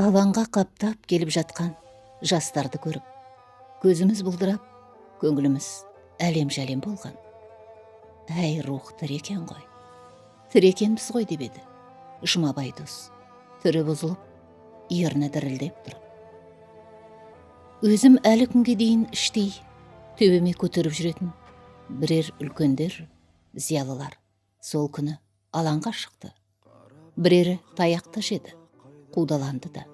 Алаңға қаптап келіп жатқан жастарды көріп, көзіміз бұлдырап, көңіліміз әлем-жәлем болған. Әй, рух тірі екен ғой, тірі екенбіз ғой деп еді Жұмабай дос, түрі бұзылып, ерні дірілдеп тұрып. Өзім әлі күнге дейін іштей төбеме көтеріп жүретін бірер үлкендер, зиялылар сол күні алаңға шықты. Бірері таяқты жеді, қудаланды да.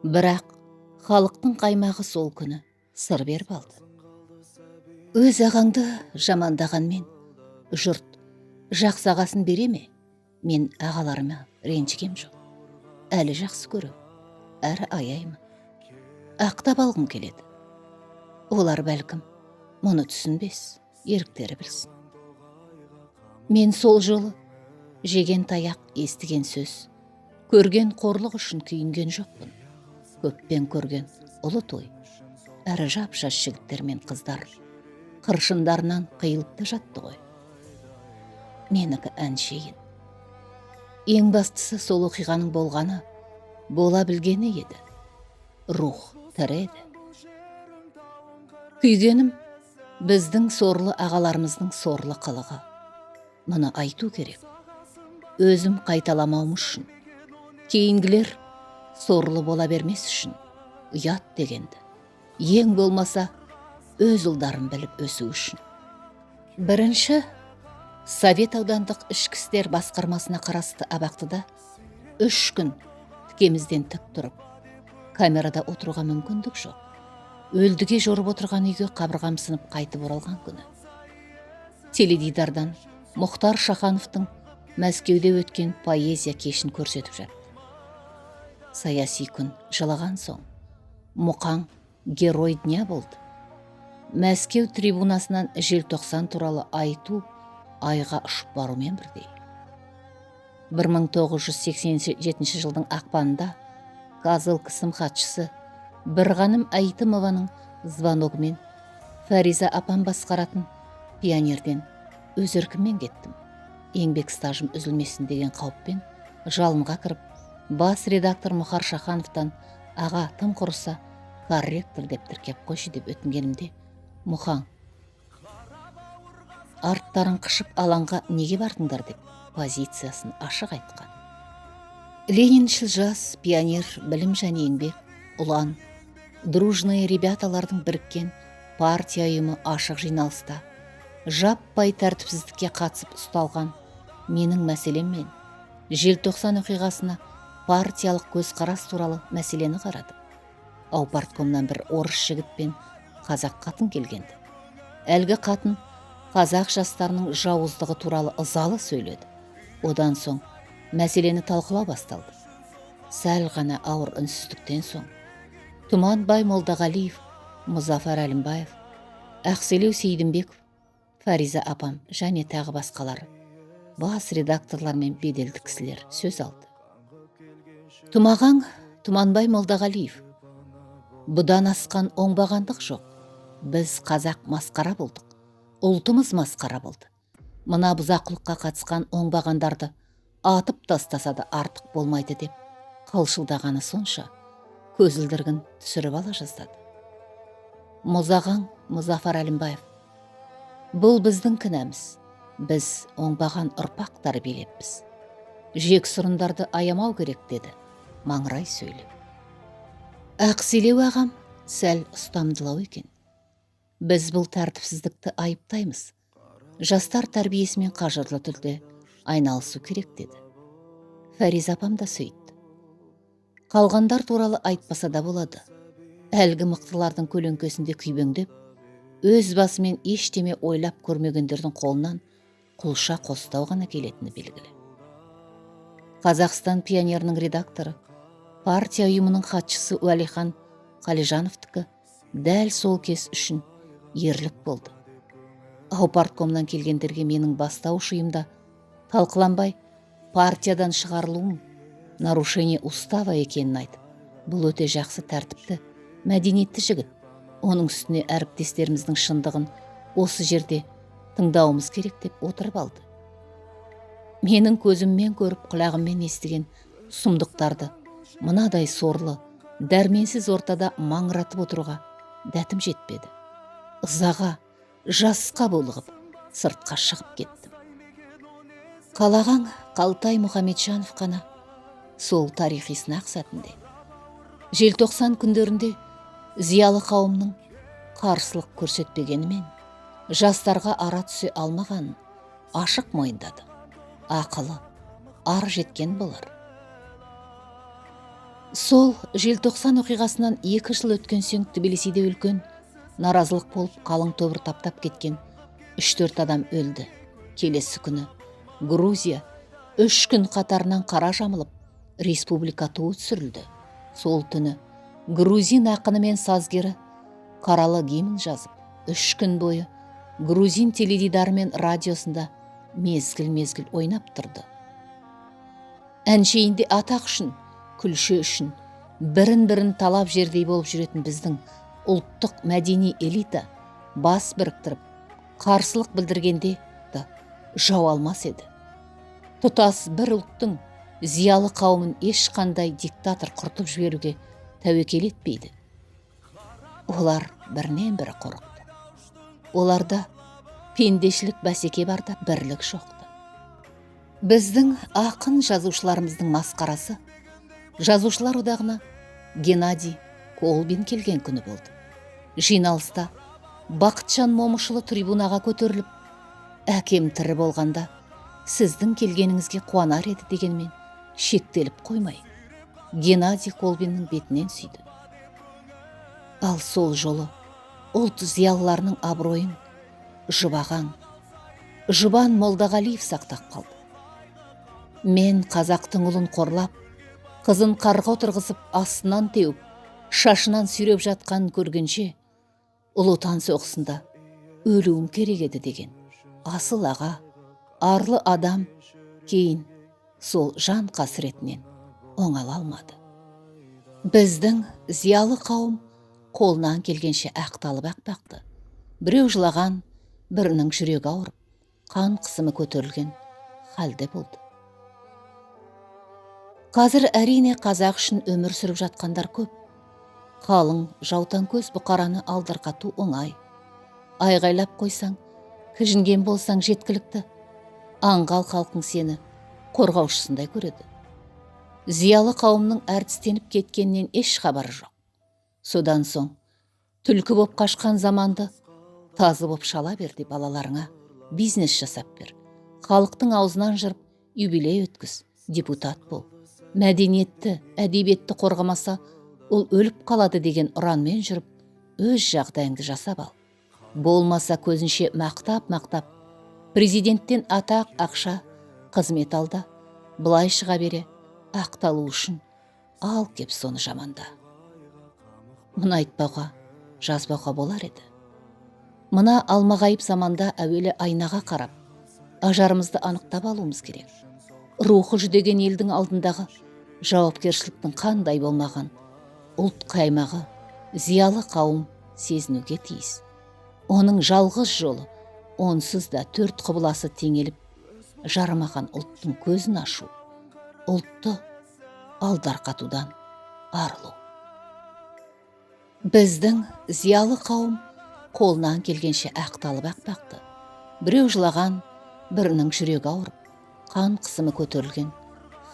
Бірақ халықтың қаймағы сол күні сыр беріп алды. Өз ағаңды жамандағанмен жұрт жақсы ағасын бере ме? Мен ағаларыма ренжігем жоқ. Әлі жақсы көрем, әрі аяймын. Ақтап алғым келеді. Олар бәлкім мұны түсінбес, еріктері білсін. Мен сол жолы жеген таяқ, естіген сөз, көрген қорлық үшін күйінген жоқпын. Көппен көрген ұлы той, әрі жап-жас жігіттер мен қыздар қыршындарынан қиылыпты жатты ғой. Менікі әншейін. Ең бастысы сол оқиғаның болғаны, бола білгені еді. Рух тірі еді. Күйгенім біздің сорлы ағаларымыздың сорлы қылығы. Мұны айту керек. Өзім қайталамауым үшін, кейінгілер сорлы бола бермес үшін, ұят дегенді, ең болмаса өз ұлдарын біліп өсу үшін. Бірінші, Совет аудандық ішкі істер басқармасына қарасты абақтыда 3 күн тікемізден тік тұрып, камерада отыруға мүмкіндік жоқ. Өлдіге жорып отырған үйге қабырғам сынып қайтып оралған күні. Теледидардан Мұхтар Шахановтың Мәскеуде өткен поэзия кешін көрсетіп жатты. Саяси күн жылаған соң, Мұқаң герой дня болды. Мәскеу трибунасынан желтоқсан туралы айту айға ұшып барумен бірдей. 1987 жылдың ақпанында Козыл қысым хатшысы Бірғаным Әйтімованың звоногымен Фариза апам басқаратын пионерден өз еркіммен кеттім. Еңбек стажым үзілмесін деген қауіппен жалынға кіріп, бас редактор Мұхтар Шахановтан аға тым құрыса корректор деп тіркеп қойшы деп өтінгенімде, Мұқаң арттарын қышып алаңға неге бардыңдар деп позициясын ашық айтқан. Лениншіл жас, пионер, білім және еңбек, ұлан, дружные ребяталардың біріккен партия ұйымы ашық жиналыста жаппай тәртіпсіздікке қатысып ұсталған менің мәселеммен желтоқсан оқиғасына партиялық көзқарас туралы мәселені қарады. Аупарткомнан бір орыс жігіт пен қазақ қатын келгенді. Әлгі қатын қазақ жастарының жауыздығы туралы ызалы сөйледі. Одан соң мәселені талқылау басталды. Сәл ғана ауыр үнсіздіктен соң Тұманбай Молдағалиев, Мұзафар Әлімбаев, Ақселеу Сейдімбеков, Фариза апам және тағы басқалары бас редакторлар мен беделді кісілер сөз алды. Тұмағаң Тұманбай Молдағалиев, бұдан асқан оңбағандық жоқ. Біз қазақ масқара болдық. Ұлтымыз масқара болды. Мына бұзақылыққа қатысқан оңбағандарды атып тастаса да артық болмайды деп қалшылдағаны сонша көзілдіргін түсіріп ала жаздады. Мұзағаң Мұзафар Әлімбаев, бұл біздің кінәміз. Біз оңбаған ұрпақ тәрбиелеппіз. Жексұрындарды аямау керек деді, маңырай сөйлеп. Ақселеу ағам сәл ұстамдылау екен. Біз бұл тәртіпсіздікті айыптаймыз. Жастар тәрбиесімен қажырлы түрде айналысу керек деді. Фариза апам да сөйтті. Қалғандар туралы айтпаса да болады. Әлгі мықтылардың көлеңкесінде күйбеңдеп, өз басымен ештеме ойлап көрмегендердің қолынан құлша қостау ғана келетіні белгілі. Қазақстан пионерінің редакторы, партия ұйымының хатшысы Уәлихан Қалижановтікі дәл сол кез үшін ерлік болды. Аупарткомнан келгендерге менің бастауыш ұйымда талқыланбай партиядан шығарылуым нарушение устава екенін айтып, бұл өте жақсы тәртіпті, мәдениетті жігіт. Оның үстіне әріптестеріміздің шындығын осы жерде тыңдауымыз керек деп отырып алды. Менің көзіммен көріп, құлағыммен естіген сұмдықтарды мынадай сорлы, дәрменсіз ортада маңыратып отыруға дәтім жетпеді. Ызаға, жасқа булығып, сыртқа шығып кеттім. Қалаған Қалтай Мұхамеджанов қана сол тарихи сынақ сәтінде, желтоқсан күндерінде зиялы қауымның қарсылық көрсетпегенімен, жастарға ара түсе алмағанын ашық мойындады. Ақылы ар жеткен болар. Сол желтоқсан оқиғасынан 2 жыл өткен соң Тбилисиде үлкен наразылық болып, қалың тобыр таптап кеткен 3-4 адам өлді. Келесі күні Грузия 3 күн қатарынан қара жамылып, республика туы түсірілді. Сол түні грузин ақыны мен сазгері қаралы гимн жазып, 3 күн бойы грузин теледидары мен радиосында мезгіл-мезгіл ойнап тұрды. Әншейінде атақ үшін, күлші үшін бірін-бірін талап жердей болып жүретін біздің ұлттық мәдени элита бас біріктіріп, қарсылық білдіргенде да жау алмас еді. Тұтас бір ұлттың зиялы қауымын ешқандай диктатор құртып жіберуге тәуекел етпейді. Олар бірінен бірі қорықты. Оларда пендешілік бәсеке барда бірлік жоқты. Біздің ақын жазушыларымыздың масқарасы Жазушылар одағына Геннадий Колбин келген күні болды. Жиналыста Бақытжан Момышұлы трибунаға көтеріліп, әкем тірі болғанда сіздің келгеніңізге қуанар еді дегенмен шектеліп қоймай, Геннадий Колбиннің бетінен сүйді. Ал сол жолы ұлт зиялыларының абыройын Жұбан Молдағалиев сақтап қалды. Мен қазақтың ұлын қорлап, қызын қарға отырғызып, астынан теуіп, шашынан сүйреп жатқанын көргенше, Ұлы Отан соғысында өлуім керек еді деген асыл аға, арлы адам кейін сол жан қасіретінен оңала алмады. Біздің зиялы қауым қолынан келгенше ақталып бақты. Біреу жылаған, бірінің жүрегі ауырып, қан қысымы көтерілген халде болды. Қазір әрине қазақ үшін өмір сүріп жатқандар көп. Қалың жаутан көз бұқараны алдырқату оңай. Айғайлап қойсаң, кіжінген болсаң жеткілікті. Аңғал халқың сені қорғаушысындай көреді. Зиялы қауымның әртістеніп кеткеннен еш хабары жоқ. Содан соң, түлкі боп қашқан заманды тазы боп шала берді балаларыңа, бизнес жасап бер. Халықтың аузынан жырып, юбилей өткіз, депутат бол. Мәдениетті, әдебиетті қорғамаса, ол өліп қалады деген ұранмен жүріп, өз жағдайыңды жасап ал. Болмаса көзінше мақтап, президенттен атақ, ақша, қызмет алда, былай шыға бере, ақталу үшін ал кеп соны жаманда. Мұны айтпауға, жазбауға болар еді. Мына алмағайып заманда әуелі айнаға қарап, ажарымызды анықтап алуымыз керек. Рухы жүдеген елдің алдындағы жауапкершіліктің қандай болмаған ұлт қаймағы зиялы қауым сезінуге тиіс. Оның жалғыз жолы, онсыз да 4 құбыласы теңеліп, жарымаған ұлттың көзін ашу, ұлтты алдарқатудан арылу. Біздің зиялы қауым қолынан келгенше ақталып бақты. Біреу жылаған, бірінің жүрегі ауырып, қан қысымы көтерілген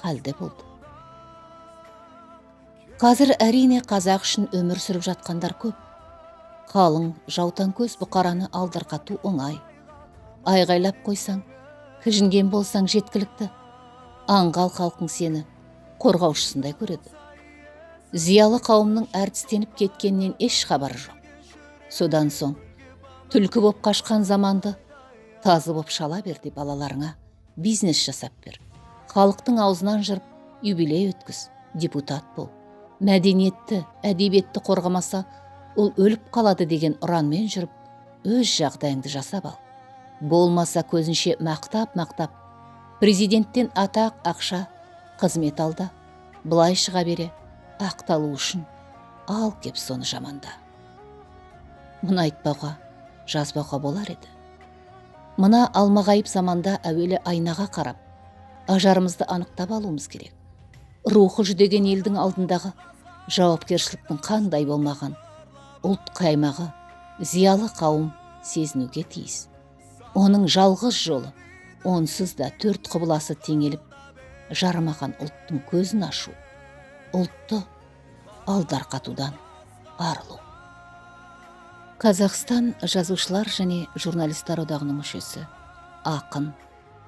халде болды. Қазір әрине қазақ үшін өмір сүріп жатқандар көп. Қалың жаутан көз бұқараны алдырқату оңай. Айғайлап қойсаң, кіжінген болсаң жеткілікті. Аңғал халқың сені қорғаушысындай көреді. Зиялы қауымның әртістеніп кеткеннен еш хабары жоқ. Содан соң, түлкі боп қашқан заманды тазы боп шала берді балаларыңа, бизнес жасап бер. Халықтың аузынан жырып, юбилей өткіз, депутат бол. Мәдениетті, әдебиетті қорғамаса, ол өліп қалады деген ұранмен жүріп, өз жағдайыңды жасап ал. Болмаса көзінше мақтап, президенттен атақ, ақша, қызмет алда, былай шыға бере, ақталу үшін ал кеп соны жаманда. Мұны айтпауға, жазбауға болар еді. Мына алмағайып заманда әуелі айнаға қарап, ажарымызды анықтап алуымыз керек. рухы жүдеген елдің алдындағы жауапкершіліктің қандай болмаған ұлт қаймағы зиялы қауым сезінуге тиіс. Оның жалғыз жолы онсыз да төрт құбыласы теңеліп жарымаған ұлттың көзін ашу, ұлтты алдарқатудан арылу. Қазақстан жазушылар және журналистер одағының мүшесі ақын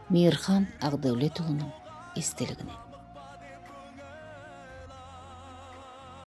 Мейірхан Ағдәулетұлының естелігінен.